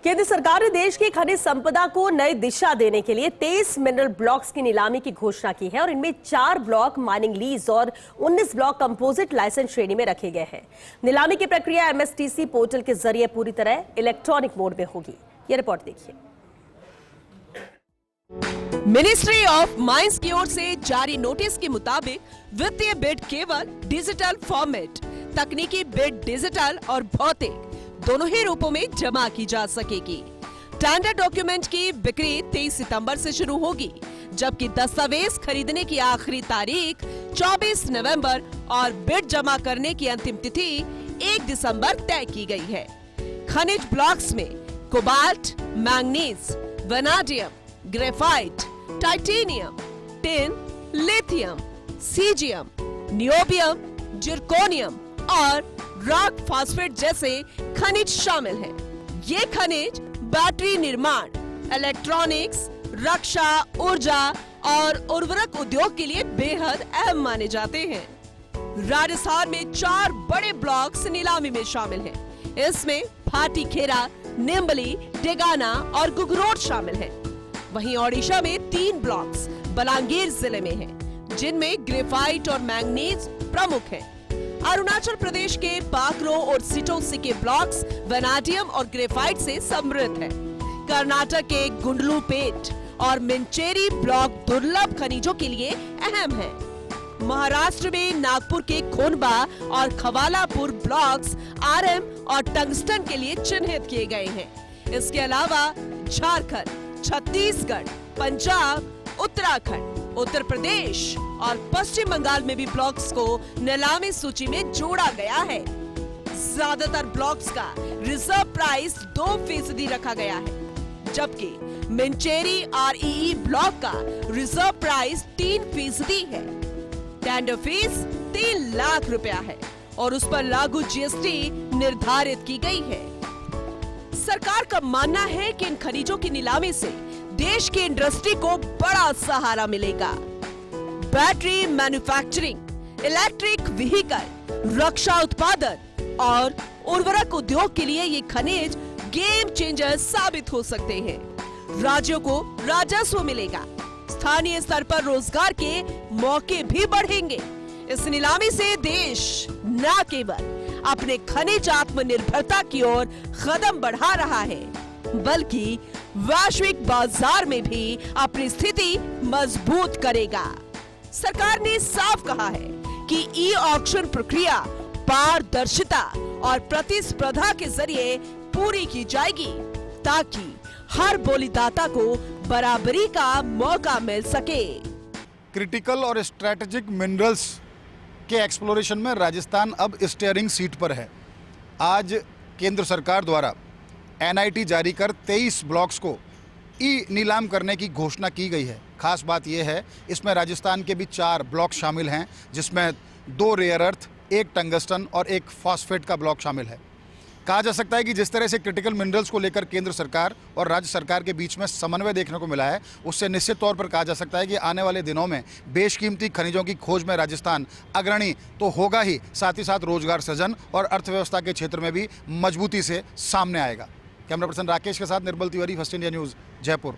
केंद्र सरकार ने देश की खनिज संपदा को नई दिशा देने के लिए 23 मिनरल ब्लॉक्स की नीलामी की घोषणा की है और इनमें 4 ब्लॉक माइनिंग लीज और 19 ब्लॉक कंपोजिट लाइसेंस श्रेणी में रखे गए हैं। नीलामी की प्रक्रिया MSTC पोर्टल के जरिए पूरी तरह इलेक्ट्रॉनिक मोड में होगी। यह रिपोर्ट देखिए। मिनिस्ट्री ऑफ माइंस की ओर से जारी नोटिस के मुताबिक वित्तीय बिड केवल डिजिटल फॉर्मेट, तकनीकी बिड डिजिटल और भौतिक दोनों ही रूपों में जमा की जा सकेगी। टेंडर डॉक्यूमेंट की बिक्री 23 सितंबर से शुरू होगी, जबकि दस्तावेज खरीदने की आखिरी तारीख 24 नवंबर और बिड जमा करने की अंतिम तिथि 1 दिसंबर तय की गई है। खनिज ब्लॉक्स में cobalt, manganese, vanadium, graphite, titanium, tin, lithium, caesium, niobium, zirconium और रॉक फास्फेट जैसे खनिज शामिल हैं। ये खनिज बैटरी निर्माण, इलेक्ट्रॉनिक्स, रक्षा, ऊर्जा और उर्वरक उद्योग के लिए बेहद अहम माने जाते हैं। राजस्थान में 4 बड़े ब्लॉक्स नीलामी में शामिल हैं। इसमें भाटी खेरा, निम्बली, डेगाना और गुगरोट शामिल हैं। वहीं ओडिशा में 3 ब्लॉक्स बलांगीर जिले में हैं, जिनमें ग्रेफाइट और मैंगनीज प्रमुख हैं। अरुणाचल प्रदेश के पाकरो और सिटोसी के ब्लॉक्स वैनाडियम और ग्रेफाइट से समृद्ध हैं। कर्नाटक के गुंडलुपेट और मिंचेरी ब्लॉक दुर्लभ खनिजों के लिए अहम हैं। महाराष्ट्र में नागपुर के खोनबा और खवालापुर ब्लॉक्स RM और टंगस्टन के लिए चिन्हित किए गए हैं। इसके अलावा झारखंड, छत्तीसगढ़, पंजाब, उत्तराखंड, उत्तर प्रदेश और पश्चिम बंगाल में भी ब्लॉक्स को नीलामी सूची में जोड़ा गया है। ज्यादातर ब्लॉक्स का रिजर्व प्राइस 2% रखा गया है, जबकि मिंचेरी REE ब्लॉक का रिजर्व प्राइस 3% है। टेंडर फीस 3 लाख रुपया है और उस पर लागू GST निर्धारित की गई है। सरकार का मानना है कि इन खनिजों की नीलामी से देश की इंडस्ट्री को बड़ा सहारा मिलेगा। बैटरी मैन्युफैक्चरिंग, इलेक्ट्रिक व्हीकल, रक्षा उत्पादन और उर्वरक उद्योग के लिए ये खनिज गेम चेंजर साबित हो सकते हैं। राज्यों को राजस्व मिलेगा, स्थानीय स्तर पर रोजगार के मौके भी बढ़ेंगे। इस नीलामी से देश न केवल अपने खनिज आत्मनिर्भरता की ओर कदम बढ़ा रहा है, बल्कि वैश्विक बाजार में भी अपनी स्थिति मजबूत करेगा। सरकार ने साफ कहा है कि ई-ऑक्शन प्रक्रिया पारदर्शिता और प्रतिस्पर्धा के जरिए पूरी की जाएगी, ताकि हर बोलीदाता को बराबरी का मौका मिल सके। क्रिटिकल और स्ट्रेटेजिक मिनरल्स के एक्सप्लोरेशन में राजस्थान अब स्टीयरिंग सीट पर है। आज केंद्र सरकार द्वारा NIT जारी कर 23 ब्लॉक्स को नीलाम करने की घोषणा की गई है। खास बात यह है, इसमें राजस्थान के भी 4 ब्लॉक शामिल हैं, जिसमें 2 रेयर अर्थ, 1 टंगस्टन और 1 फॉस्फेट का ब्लॉक शामिल है। कहा जा सकता है कि जिस तरह से क्रिटिकल मिनरल्स को लेकर केंद्र सरकार और राज्य सरकार के बीच में समन्वय देखने को मिला है, उससे निश्चित तौर पर कहा जा सकता है कि आने वाले दिनों में बेशकीमती खनिजों की खोज में राजस्थान अग्रणी तो होगा ही, साथ ही साथ रोजगार सृजन और अर्थव्यवस्था के क्षेत्र में भी मजबूती से सामने आएगा। कैमरा पर्सन राकेश के साथ Nirmal Tiwari, First India News, Jaipur.